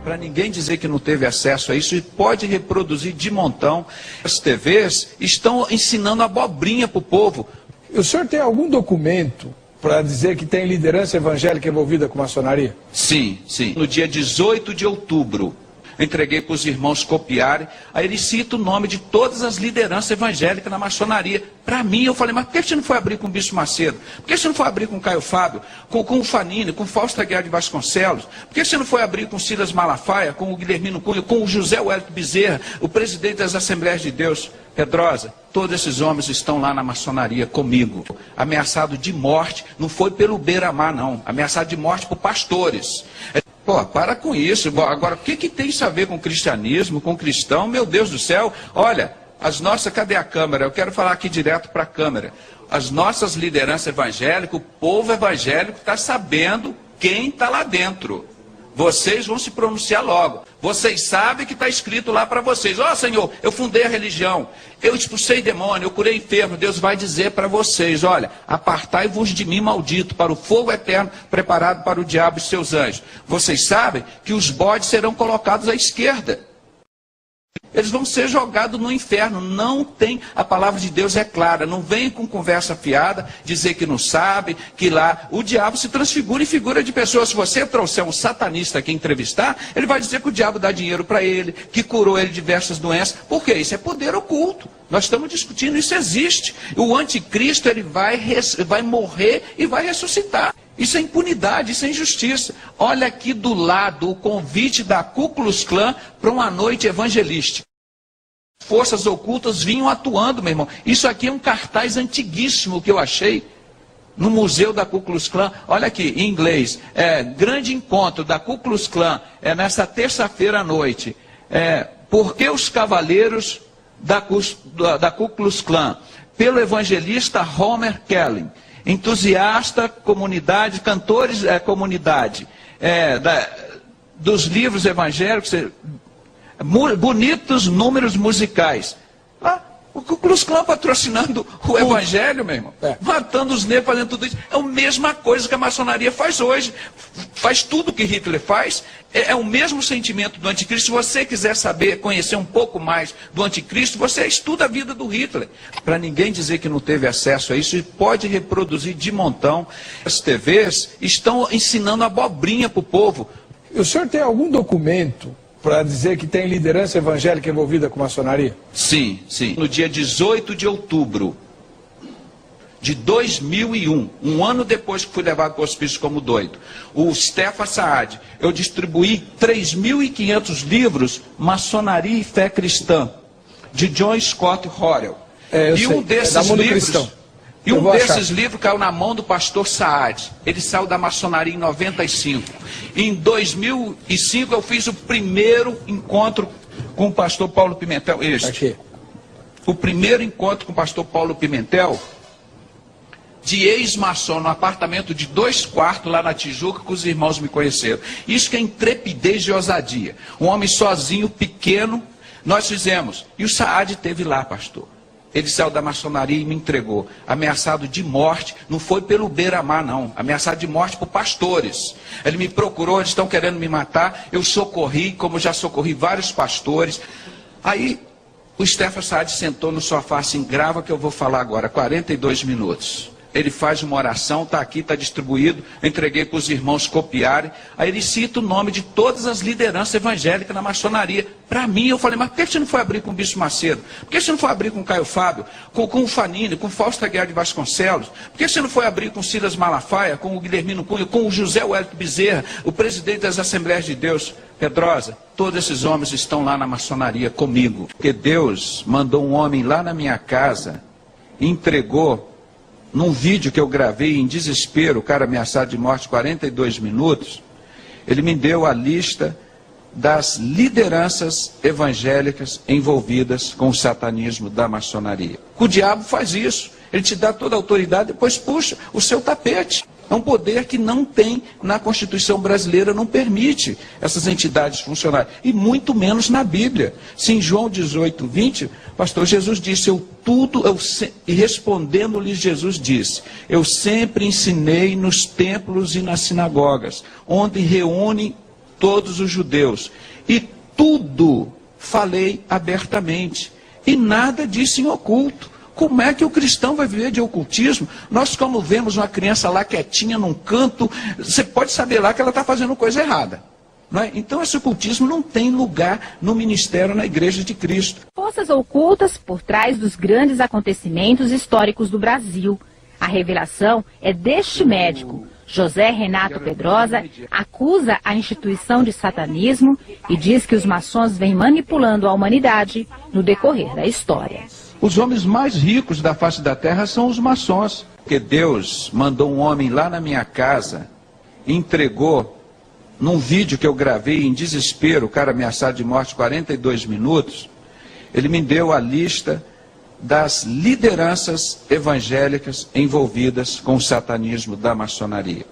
Para ninguém dizer que não teve acesso a isso, e pode reproduzir de montão. As TVs estão ensinando abobrinha para o povo. O senhor tem algum documento para dizer que tem liderança evangélica envolvida com maçonaria? Sim, sim. No dia 18 de outubro, entreguei para os irmãos copiarem. Aí ele cita o nome de todas as lideranças evangélicas na maçonaria. Para mim, eu falei, mas por que você não foi abrir com o Bispo Macedo? Por que você não foi abrir com o Caio Fábio? Com o Fanini, com o Fausto Aguiar de Vasconcelos? Por que você não foi abrir com o Silas Malafaia, com o Guilhermino Cunha, com o José Wellington Bezerra, o presidente das Assembleias de Deus? Pedrosa, todos esses homens estão lá na maçonaria comigo. Ameaçado de morte, não foi pelo beira-mar, não. Ameaçado de morte por pastores. Pô, para com isso. Agora, o que tem isso a ver com cristianismo, com cristão? Meu Deus do céu. Olha, cadê a câmera? Eu quero falar aqui direto para a câmera. As nossas lideranças evangélicas, o povo evangélico está sabendo quem está lá dentro. Vocês vão se pronunciar logo. Vocês sabem que está escrito lá para vocês. Ó, Senhor, eu fundei a religião, eu expulsei demônio, eu curei enfermo. Deus vai dizer para vocês, olha, apartai-vos de mim, maldito, para o fogo eterno preparado para o diabo e seus anjos. Vocês sabem que os bodes serão colocados à esquerda. Eles vão ser jogados no inferno. Não tem, a palavra de Deus é clara. Não vem com conversa fiada, dizer que não sabe, que lá o diabo se transfigura em figura de pessoas. Se você trouxer um satanista aqui entrevistar, ele vai dizer que o diabo dá dinheiro para ele, que curou ele de diversas doenças. Por quê? Isso é poder oculto. Nós estamos discutindo, isso existe. O anticristo, ele vai morrer e vai ressuscitar. Isso é impunidade, isso é injustiça. Olha aqui do lado o convite da Ku Klux Klan para uma noite evangelística. Forças ocultas vinham atuando, meu irmão. Isso aqui é um cartaz antiguíssimo que eu achei no museu da Ku Klux Klan. Olha aqui, em inglês. Grande encontro da Ku Klux Klan, nesta terça-feira à noite. Por que os cavaleiros da Ku Klux Klan? Pelo evangelista Homer Kelly. Entusiasta, comunidade, cantores, comunidade, dos livros evangélicos, bonitos números musicais. O Ku Klux Klan patrocinando o evangelho, meu irmão, matando os negros, fazendo tudo isso. É a mesma coisa que a maçonaria faz hoje. Faz tudo que Hitler faz. É o mesmo sentimento do anticristo. Se você quiser saber, conhecer um pouco mais do anticristo, você estuda a vida do Hitler. Para ninguém dizer que não teve acesso a isso, e pode reproduzir de montão. As TVs estão ensinando abobrinha para o povo. O senhor tem algum documento para dizer que tem liderança evangélica envolvida com maçonaria? Sim, sim. No dia 18 de outubro de 2001, um ano depois que fui levado para o hospício como doido, o Stefan Saad, eu distribuí 3.500 livros, Maçonaria e Fé Cristã, de John Scott Horrell. E um desses livros... E um desses livros caiu na mão do pastor Saad. Ele saiu da maçonaria em 95. Em 2005 eu fiz o primeiro encontro com o pastor Paulo Pimentel. O primeiro encontro com o pastor Paulo Pimentel, de ex-maçom, no apartamento de 2 quartos lá na Tijuca, que os irmãos me conheceram. Isso que é intrepidez e ousadia. Um homem sozinho, pequeno, nós fizemos. E o Saad esteve lá, pastor. Ele saiu da maçonaria e me entregou, ameaçado de morte. Não foi pelo beira-mar, não. Ameaçado de morte por pastores. Ele me procurou, eles estão querendo me matar. Eu socorri, como já socorri vários pastores. Aí o Stefan Saad sentou no sofá assim, grava que eu vou falar agora, 42 minutos. Ele faz uma oração, está aqui, está distribuído, eu entreguei para os irmãos copiarem. Aí ele cita o nome de todas as lideranças evangélicas na maçonaria. Para mim, eu falei, mas por que você não foi abrir com o Bispo Macedo? Por que você não foi abrir com o Caio Fábio, com o Fanini, com o Fausto Aguiar de Vasconcelos? Por que você não foi abrir com o Silas Malafaia, com o Guilhermino Cunha, com o José Wellington Bezerra, o presidente das Assembleias de Deus? Pedrosa, todos esses homens estão lá na maçonaria comigo. Porque Deus mandou um homem lá na minha casa, entregou, num vídeo que eu gravei em desespero, o cara ameaçado de morte, 42 minutos, ele me deu a lista das lideranças evangélicas envolvidas com o satanismo da maçonaria. O diabo faz isso, ele te dá toda a autoridade, depois puxa o seu tapete. É um poder que não tem na Constituição brasileira, não permite essas entidades funcionarem. E muito menos na Bíblia. Se em João 18, 20, pastor Jesus disse, e respondendo-lhes Jesus disse, eu sempre ensinei nos templos e nas sinagogas, onde reúnem todos os judeus. E tudo falei abertamente. E nada disse em oculto. Como é que o cristão vai viver de ocultismo? Nós, como vemos uma criança lá quietinha num canto, você pode saber lá que ela está fazendo coisa errada. Não é? Então esse ocultismo não tem lugar no ministério, na igreja de Cristo. Forças ocultas por trás dos grandes acontecimentos históricos do Brasil. A revelação é deste médico. José Renato Pedrosa acusa a instituição de satanismo e diz que os maçons vêm manipulando a humanidade no decorrer da história. Os homens mais ricos da face da terra são os maçons. Porque Deus mandou um homem lá na minha casa, entregou, num vídeo que eu gravei em desespero, o cara ameaçado de morte 42 minutos, ele me deu a lista das lideranças evangélicas envolvidas com o satanismo da maçonaria.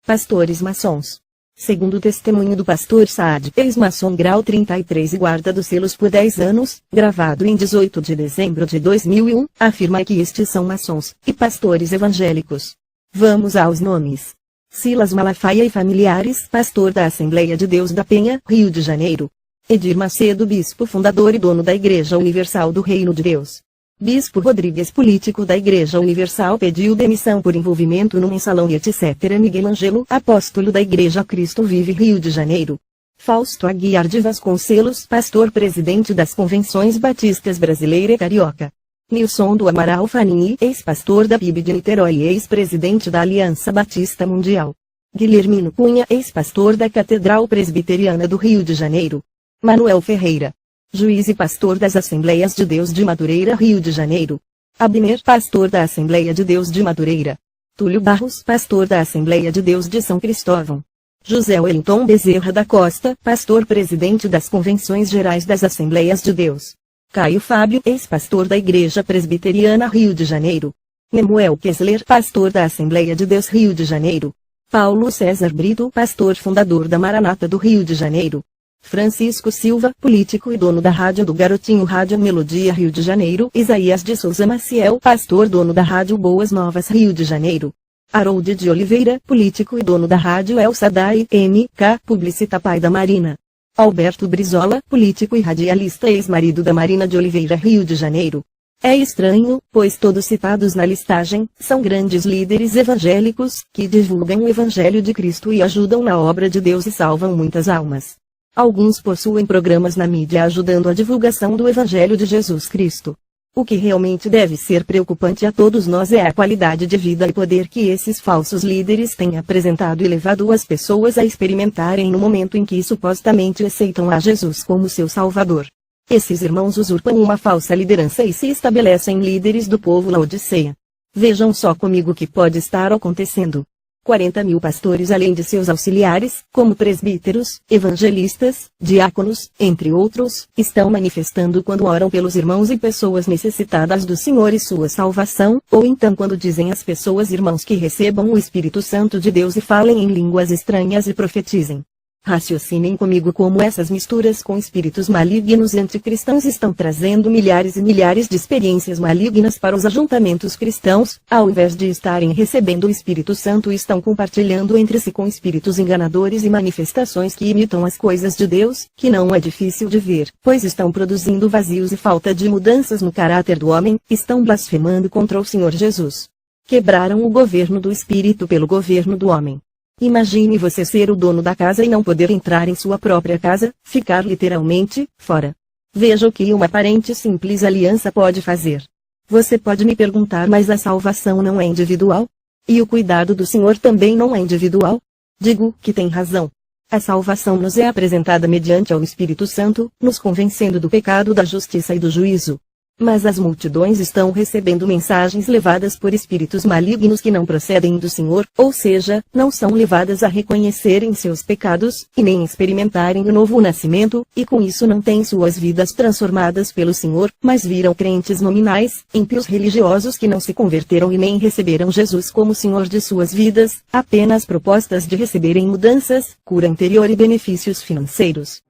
Pastores maçons. Segundo o testemunho do pastor Saad, ex-maçom grau 33 e guarda dos selos por 10 anos, gravado em 18 de dezembro de 2001, afirma que estes são maçons e pastores evangélicos. Vamos aos nomes. Silas Malafaia e familiares, pastor da Assembleia de Deus da Penha, Rio de Janeiro. Edir Macedo, bispo fundador e dono da Igreja Universal do Reino de Deus. Bispo Rodrigues, político da Igreja Universal, pediu demissão por envolvimento no mensalão e etc. Miguel Ângelo, apóstolo da Igreja Cristo Vive, Rio de Janeiro. Fausto Aguiar de Vasconcelos, pastor presidente das Convenções Batistas Brasileira e Carioca. Nilson do Amaral Fanini, ex-pastor da PIB de Niterói e ex-presidente da Aliança Batista Mundial. Guilhermino Cunha, ex-pastor da Catedral Presbiteriana do Rio de Janeiro. Manuel Ferreira, juiz e pastor das Assembleias de Deus de Madureira, Rio de Janeiro. Abner, pastor da Assembleia de Deus de Madureira. Túlio Barros, pastor da Assembleia de Deus de São Cristóvão. José Wellington Bezerra da Costa, pastor presidente das Convenções Gerais das Assembleias de Deus. Caio Fábio, ex-pastor da Igreja Presbiteriana, Rio de Janeiro. Nemuel Kessler, pastor da Assembleia de Deus, Rio de Janeiro. Paulo César Brito, pastor fundador da Maranata do Rio de Janeiro. Francisco Silva, político e dono da Rádio do Garotinho Rádio Melodia, Rio de Janeiro. Isaías de Souza Maciel, pastor, dono da Rádio Boas Novas, Rio de Janeiro. Harold de Oliveira, político e dono da Rádio El Sadai, MK, publicita pai da Marina. Alberto Brizola, político e radialista, ex-marido da Marina de Oliveira, Rio de Janeiro. É estranho, pois todos citados na listagem, são grandes líderes evangélicos, que divulgam o Evangelho de Cristo e ajudam na obra de Deus e salvam muitas almas. Alguns possuem programas na mídia ajudando a divulgação do Evangelho de Jesus Cristo. O que realmente deve ser preocupante a todos nós é a qualidade de vida e poder que esses falsos líderes têm apresentado e levado as pessoas a experimentarem no momento em que supostamente aceitam a Jesus como seu Salvador. Esses irmãos usurpam uma falsa liderança e se estabelecem líderes do povo Laodiceia. Vejam só comigo o que pode estar acontecendo. 40.000 pastores, além de seus auxiliares, como presbíteros, evangelistas, diáconos, entre outros, estão manifestando quando oram pelos irmãos e pessoas necessitadas do Senhor e sua salvação, ou então quando dizem às pessoas irmãos que recebam o Espírito Santo de Deus e falem em línguas estranhas e profetizem. Raciocinem comigo como essas misturas com espíritos malignos e anticristãos estão trazendo milhares e milhares de experiências malignas para os ajuntamentos cristãos, ao invés de estarem recebendo o Espírito Santo, estão compartilhando entre si com espíritos enganadores e manifestações que imitam as coisas de Deus, que não é difícil de ver, pois estão produzindo vazios e falta de mudanças no caráter do homem, estão blasfemando contra o Senhor Jesus. Quebraram o governo do Espírito pelo governo do homem. Imagine você ser o dono da casa e não poder entrar em sua própria casa, ficar literalmente fora. Veja o que uma aparente e simples aliança pode fazer. Você pode me perguntar, mas a salvação não é individual? E o cuidado do Senhor também não é individual? Digo que tem razão. A salvação nos é apresentada mediante ao Espírito Santo, nos convencendo do pecado, da justiça e do juízo. Mas as multidões estão recebendo mensagens levadas por espíritos malignos que não procedem do Senhor, ou seja, não são levadas a reconhecerem seus pecados, e nem experimentarem o novo nascimento, e com isso não têm suas vidas transformadas pelo Senhor, mas viram crentes nominais, ímpios religiosos que não se converteram e nem receberam Jesus como Senhor de suas vidas, apenas propostas de receberem mudanças, cura interior e benefícios financeiros.